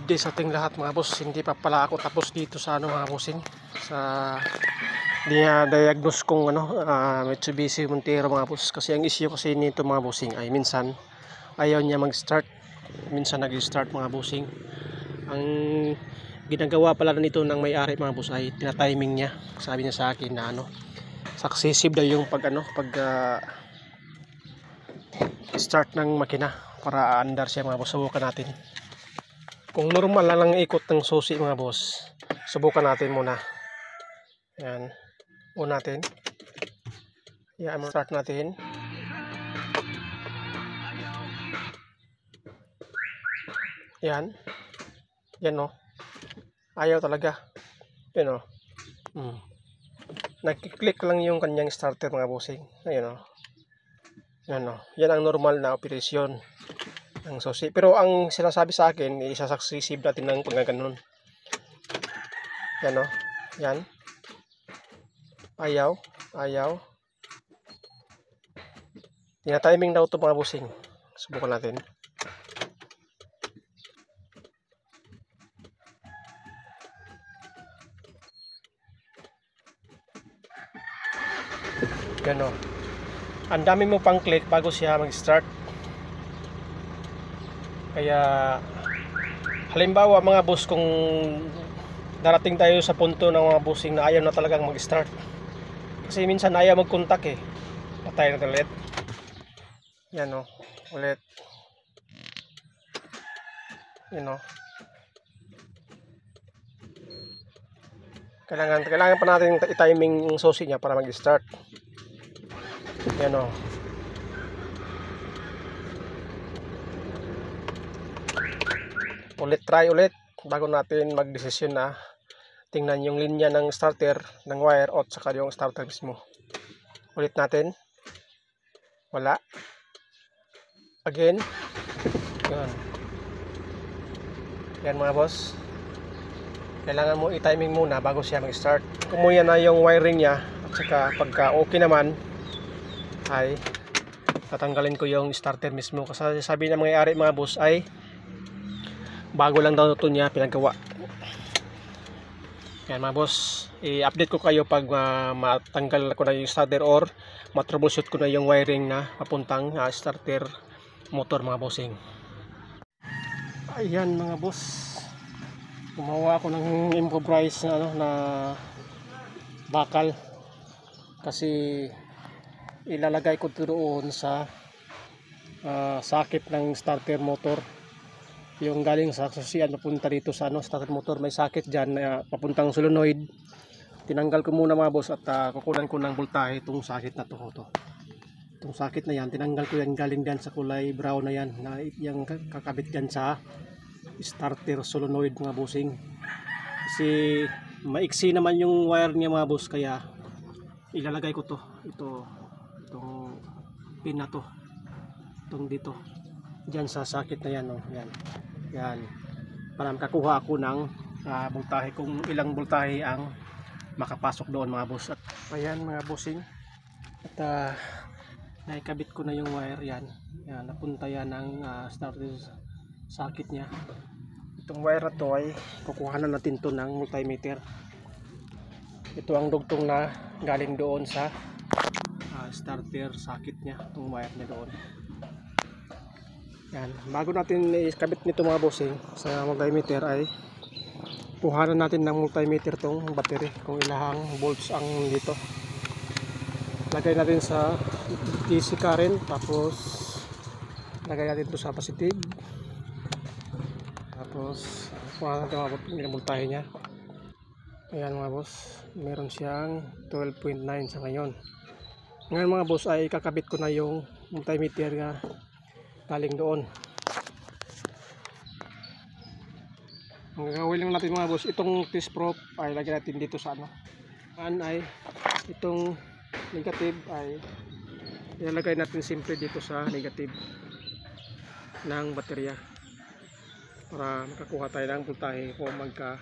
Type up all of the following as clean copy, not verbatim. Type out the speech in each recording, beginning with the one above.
Good day sa ating lahat mga boss. Hindi pa pala ako tapos dito sa mga bossing, sa diagnose kong Mitsubishi Montero mga boss. Kasi ang issue kasi nito mga bossing ay minsan ayaw niya mag-start, minsan nag-start mga bossing. Ang ginagawa pala nito ng may-ari mga boss ay tina-timing niya. Sabi niya sa akin na successive daw yung start ng makina para andar siya mga boss. Subukan natin. Kung normal lang ikot ng susi mga boss, subukan natin muna. Yan, una natin. Yan, start natin. Yan. Yan o. Ayaw talaga. Yan o. Nagkiklik lang yung kanyang starter mga bossing. Ayan o. Yan o. Yan ang normal na operasyon ng susi. Pero ang sinasabi sa akin, isa-successive natin ng pagkaganon. Yan o. Yan. Ayaw. Ayaw. Tina-timing daw ito mga bossing. Subukan natin. Yan o. Ang dami mo pang click bago siya mag-start. Kaya halimbawa mga boss, kung darating tayo sa punto ng mga bossing na ayaw na talagang mag-start, kasi minsan ayaw mag-contact eh, patay natin ulit. Yan o, ulit. Yan o. Kailangan pa natin i-timing yung susi niya para mag-start. Yan o. Try ulit bago natin magdesisyon na tingnan yung linya ng starter ng wire at saka yung starter mismo. Ulit natin. Wala. Again. Yan. Yan mga boss. Kailangan mo i-timing muna bago siya mag-start. Kumuya na yung wiring niya at saka pagka okay naman ay tatanggalin ko yung starter mismo. Kasi sabi ng mga ari mga boss ay bago lang daw ito niya pinagawa. Yan mga boss, i-update ko kayo pag matanggal ko na yung starter or matroubleshoot ko na yung wiring na papuntang starter motor mga bossing. Ayan mga boss, gumawa ako ng improvised na bakal, kasi ilalagay ko doon sa sakit ng starter motor. Yung galing sa susian papunta dito sa starter motor, may sakit dyan papuntang solenoid. Tinanggal ko muna mga boss at kukunan ko ng voltahe itong sakit na to. Itong sakit na yan, tinanggal ko yan galing dyan sa kulay brown na yan, na yung kakabit dyan sa starter solenoid mga bossing. Kasi maiksi naman yung wire niya mga boss, kaya ilalagay ko itong pin na to, itong dito dyan sa sakit na yan, yan, para makakuha ako ng voltahe, kung ilang voltahe ang makapasok doon mga boss. At ayan mga bossing, at naikabit ko na yung wire yan, napunta yan ang starter sakit nya. Itong wire na to ay kukuhanan natin to ng multimeter. Ito ang dugtong na galing doon sa starter sakit nya, itong wire na doon. Yan, bago natin ikabit nito mga bossing sa multimeter ay kuhanan natin ng multimeter tong battery, kung ilahang volts ang dito. Lagay natin sa DC current, tapos lagay natin to sa positive, tapos kuhanan natin ang voltahe nya. Ayan mga boss, meron siyang 12.9 sa ngayon. Ngayon mga boss ay kakabit ko na yung multimeter nga galing doon. Ang gagawin lang natin mga boss, itong test probe ay lagyan natin dito sa ay itong negative ay ilalagay natin simple dito sa negative ng baterya para makakuha tayo ng voltahe o magka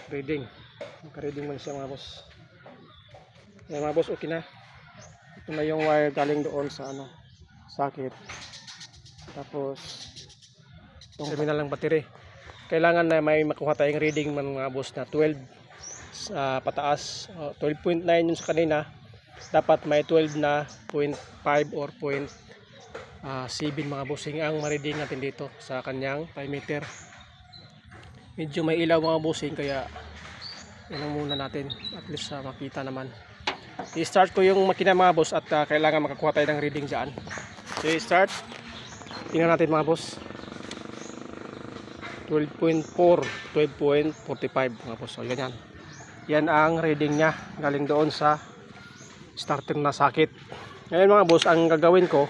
reading man siya mga boss. Yan mga boss, okay na. Ito na yung wire galing doon sa sakit. Tapos terminal ng battery. Kailangan na may makuha tayong reading mga boss na 12 pataas. 12.9 yun sa kanina. Dapat may 12 na 0.5 or 0.7 mga bossing ang ma-reading natin dito sa kanyang 5 meter. Medyo may ilaw mga bossing, kaya yan muna natin, at least makita naman. I-start ko yung makina mga boss, at kailangan makakuha tayo ng reading dyan. So i-start, tingnan natin mga boss. 12.4, 12.45 mga boss. So ganyan, yan ang reading nya galing doon sa starter na sakit. Ngayon mga boss, ang gagawin ko,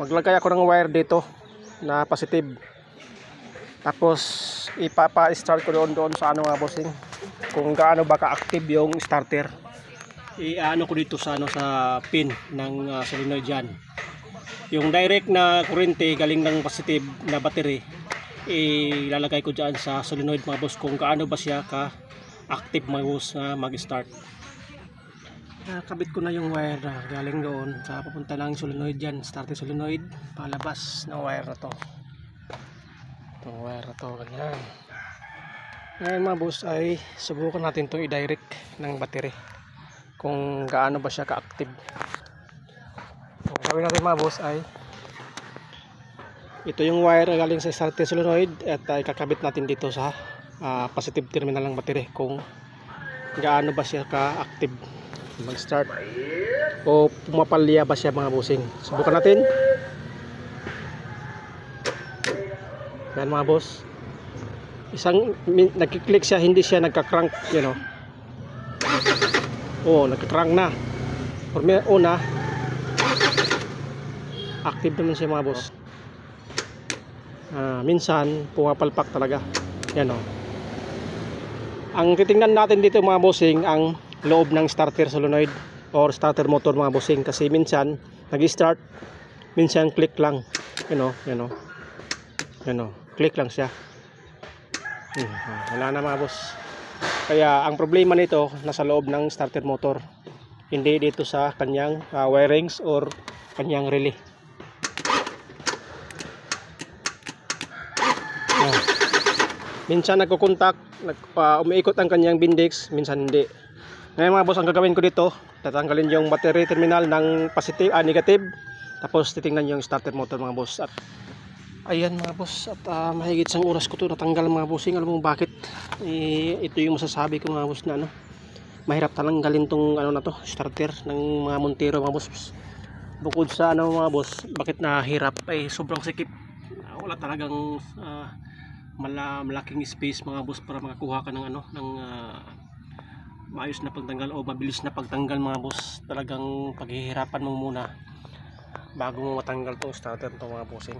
maglagay ako ng wire dito na positive, tapos ipapa-start ko doon sa ano mga bossing, kung gaano ba ka-active yung starter. I-ano ko dito sa sa pin ng solenoid dyan. Yung direct na kuryente galing ng positive na battery, ilalagay ko dyan sa solenoid mga boss, kung gaano ba siya ka-active mga boss na mag-start. Nakabit ko na yung wire na galing doon sa papunta ng solenoid dyan, starter solenoid, palabas ng wire na to. Itong wire na to, ganyan. Ngayon mga boss ay subukan natin itong i-direct ng battery, kung gaano ba siya ka-active. So, gawin natin mga boss ay ito yung wire galing sa starter solenoid, at ikakabit natin dito sa positive terminal ng battery, kung gaano ba siya ka-active mag-start o pumapalya ba siya mga bossing. Subukan natin. Yan mga boss, nagkiklik siya, hindi siya nagka-crank, you know. Oh, nagka-crank na. Una, active naman siya mga boss. Minsan pumapalpak talaga. Yan o. Ang titingnan natin dito mga bossing, ang loob ng starter solenoid or starter motor mga bossing, kasi minsan nag-start, minsan click lang. Yan o, click lang siya. Wala na mga boss. Kaya ang problema nito nasa loob ng starter motor, hindi dito sa kanyang wirings or kanyang relay. Minsan nagko-contact, umiikot ang kanyang bindix, minsan hindi. Ngayon mga boss, ang gagawin ko dito, tatanggalin yung battery terminal ng positive, negative, tapos titingnan yung starter motor mga boss. At ayan mga boss, at mahigit isang oras ko to natanggal mga bossing. Alam mo bakit? Ito yung masasabi ko mga boss na mahirap tanggalin tong na to, starter ng mga Montero mga boss. Bukod sa mga boss, bakit nahirap ay sobrang sikip. Wala talagang malaking space mga boss para makakuha ka ng ng maayos na pagtanggal o mabilis na pagtanggal mga boss. Talagang paghihirapan mo muna bago mo matanggal tong starter to mga bossing.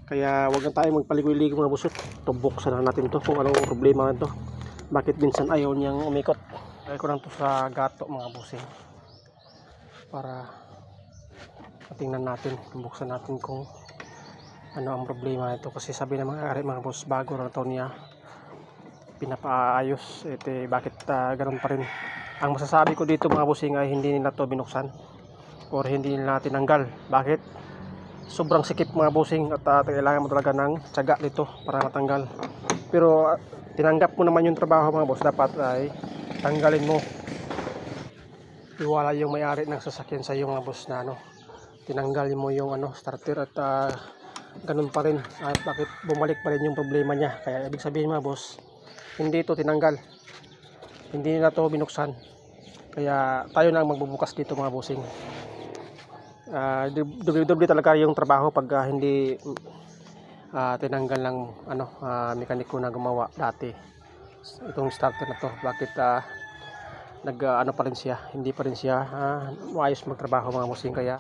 Kaya wag na tayo magpaligoy-ligoy mga boss. Buksan na natin to kung anong problema nito. Bakit minsan ayaw niyang umikot. Lagay ko lang to sa gato mga bossing, para tingnan natin, buksan natin kung ano ang problema nito. Kasi sabi ng mga boss, bago na to niya pinapaayos. Bakit ganun pa rin? Ang masasabi ko dito mga bossing ay hindi nila to binuksan or hindi nila tinanggal. Bakit? Sobrang sikip mga bossing, at kailangan mo talaga ng tiyaga dito para matanggal. Pero tinanggap mo naman yung trabaho mga boss, dapat ay tanggalin mo. Iwala yung may-ari ng sasakyan sa iyo mga boss na tinanggalin mo yung starter, at ganun pa rin. Bakit bumalik pa rin yung problema niya? Kaya ibig sabihin mga boss, hindi ito tinanggal, hindi na to binuksan. Kaya tayo na ang magbubukas dito mga bossing. Doble talaga yung trabaho pag hindi tinanggal ng mekaniko na gumawa dati itong starter na to. Bakit pa rin siya, hindi pa rin siya maayos magtrabaho mga bossing. Kaya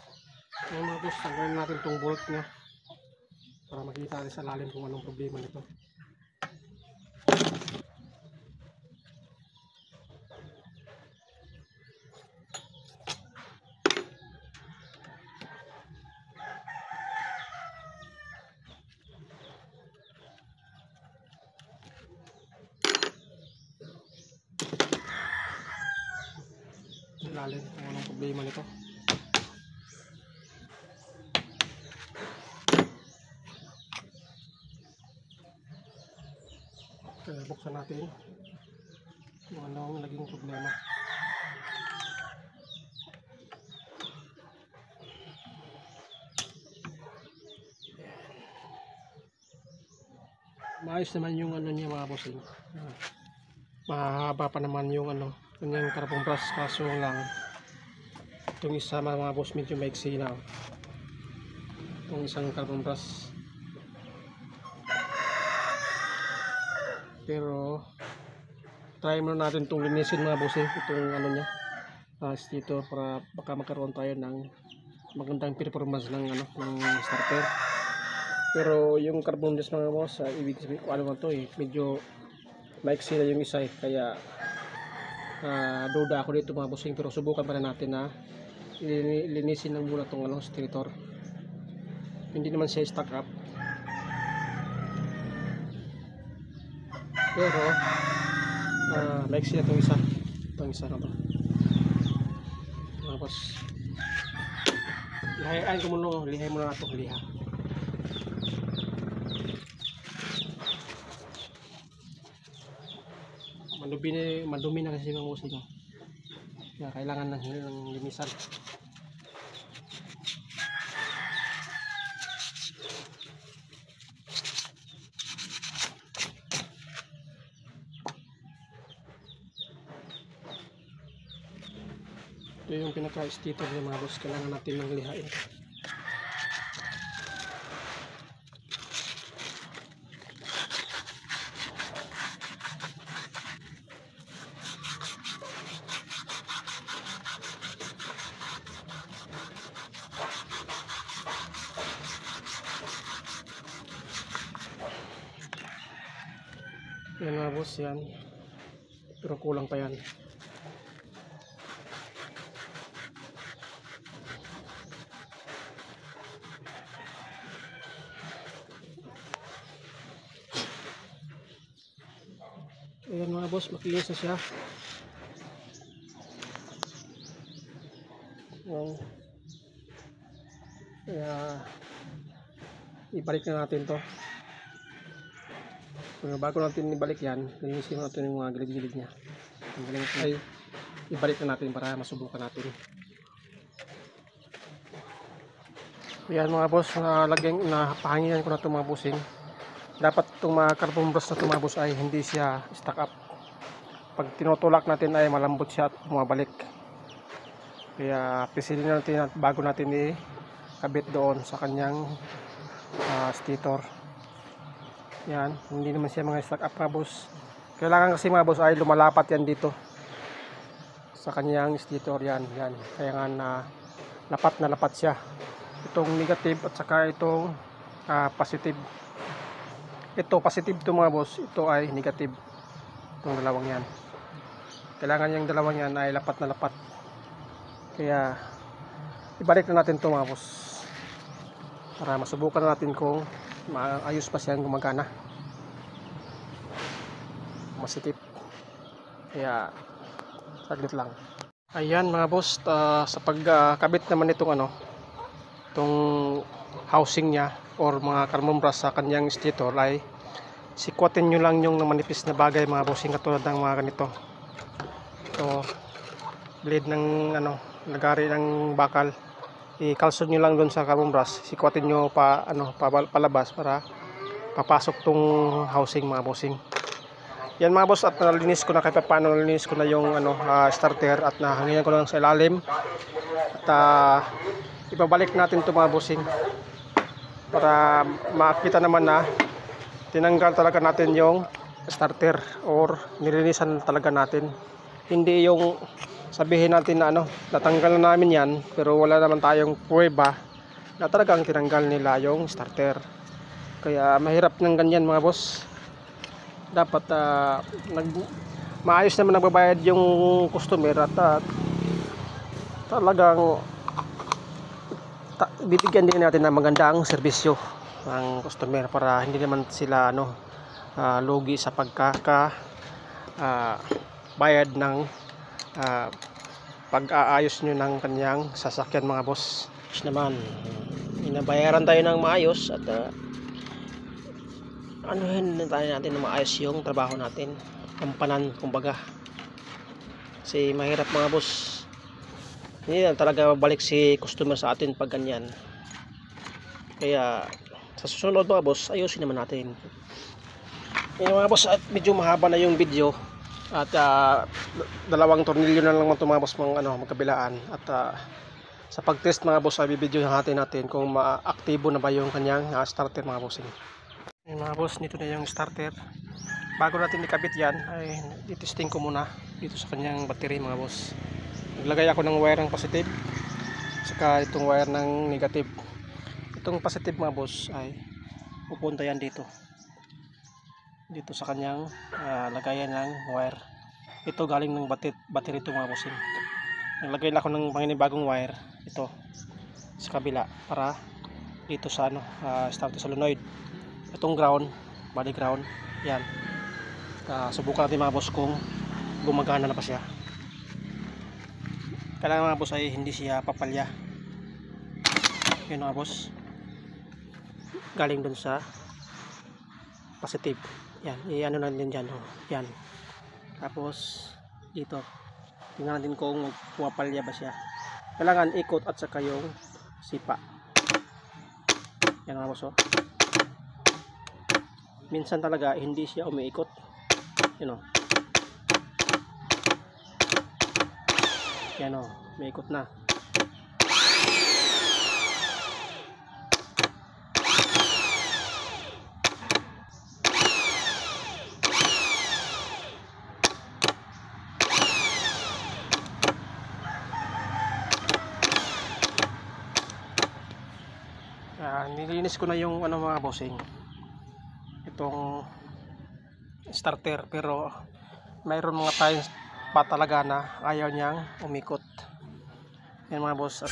mga boss, tanggalin natin itong bolt nya para makita rin sa lalim kung anong problema nito. Lalim kung anong problema nito. buksan natin kung anong naging problema. Maayos naman yung ano niya mga bossing. Mahaba pa naman yung ano, kanyang carbon brush, kaso lang itong isa mga boss medyo maiksi na. Itong isang carbon brush. Pero try muna natin itong linisin mga bossing, itong ano niya, dito, para baka magkaroon tayo ng magandang performance ng ano, ng starter. Pero yung carbon brush mga boss, ibig sabihin ko ano man to medyo maiksi na yung isa kaya duda ako dito mga bossing, pero subukan pa na natin na linisin lang muna itong ano, stator. Hindi naman siya stuck up, pero maiksi na itong isa na to. Tapos lihay muna na itong liha. Madumi na kasi mga boss ito. Kaya kailangan ng linisan. Ito yung pinaka-stator niya mga boss. Kailangan natin ng lihain. Yan mga boss, yan. Pero kulang pa yan. Ayan mga boss, makinis na siya. Kaya ibalik na natin to. Bago natin ibalik yan, linisin natin yung mga gilid-gilid niya. Ay ibalik na natin para masubukan natin. Ayan mga boss, napahanginan ko na itong mga bossing. Dapat itong mga carbon brush na itong mga boss ay hindi siya stuck up. Pag tinutulak natin ay malambot siya at bumabalik. Kaya pisilin natin bago natin i-kabit doon sa kanyang stator. Yan, hindi naman siya mga stuck up mga boss. Kailangan kasi mga boss ay lumalapat yan dito sa kanyang stator. Yan. Kaya nga lapat na lapat siya. Itong negative at saka itong positive. Ito positive to mga boss, ito ay negative. Itong dalawang yan. Kailangan yung dalawang yan ay lapat na lapat. Kaya ibalik na natin ito mga boss, para masubukan natin kung maayos pa siyang gumagana. Masikip. Kaya saglit lang. Ayan mga boss, sa pagkabit naman itong itong housing niya or mga carbon brush sa kanyang stator ay sikwatin nyo lang yung manipis na bagay mga bossing, katulad ng mga ganito. Ito blade ng lagari ng bakal, i-kalsod nyo lang doon sa carbon brush, sikwatin nyo palabas para papasok tong housing mga bossing. Yan mga boss, at nalinis ko na kahit paano, nalinis ko na yung starter at nahanginan ko lang sa ilalim. At ibabalik natin ito mga bossing para makita naman na tinanggal talaga natin yung starter or nilinisan talaga natin. Hindi yung sabihin natin na natanggal na namin yan pero wala naman tayong pruweba na talagang tinanggal nila yung starter. Kaya mahirap ng ganyan mga boss. Dapat maayos naman nagbabayad yung customer at talagang bibigyan din natin ng magandang serbisyo ng customer para hindi naman sila lugi sa bayad ng pag-aayos nyo ng kanyang sasakyan mga boss. Naman inabayaran tayo ng maayos at anuhin tayo natin na maayos yung trabaho natin, kampanan kumbaga, kasi mahirap mga boss. Hindi na talaga balik si customer sa atin pag ganyan. Kaya sa susunod mga boss, ayusin naman natin yung mga boss. At medyo mahaba na yung video, at dalawang tornilyo na lang mga boss magkabilaan. At sa pag-test mga boss ay bibidyo natin kung maaktibo na ba yung kanyang starter mga bossing. Yung mga boss, nito na yung starter. Bago natin ikabit yan ay itesting ko muna dito sa kanyang battery mga boss. Naglagay ako ng wire ng positive saka itong wire ng negative. Itong positive mga boss ay pupunta yan dito sa kanyang lagayan ng wire. Ito galing ng battery ito mga bossing. Naglagay na ako ng panginibagong wire ito sa kabila para dito sa starter solenoid. Itong ground, body ground yan. Subukan natin mga boss kung gumagana na pa siya. Kailangan mga boss ay hindi siya papalya. Yun mga boss, galing dun sa positive yan, i-ano na din dyan, yan. Tapos dito tingnan natin kung pumapalya ba siya. Kailangan ikot at saka yung sipa yan mga boss. Minsan talaga hindi siya umiikot, yan may ikot na. Nilinis ko na yung mga bossing, itong starter, pero mayroon mga times pa talaga na ayaw niyang umikot yan mga boss. At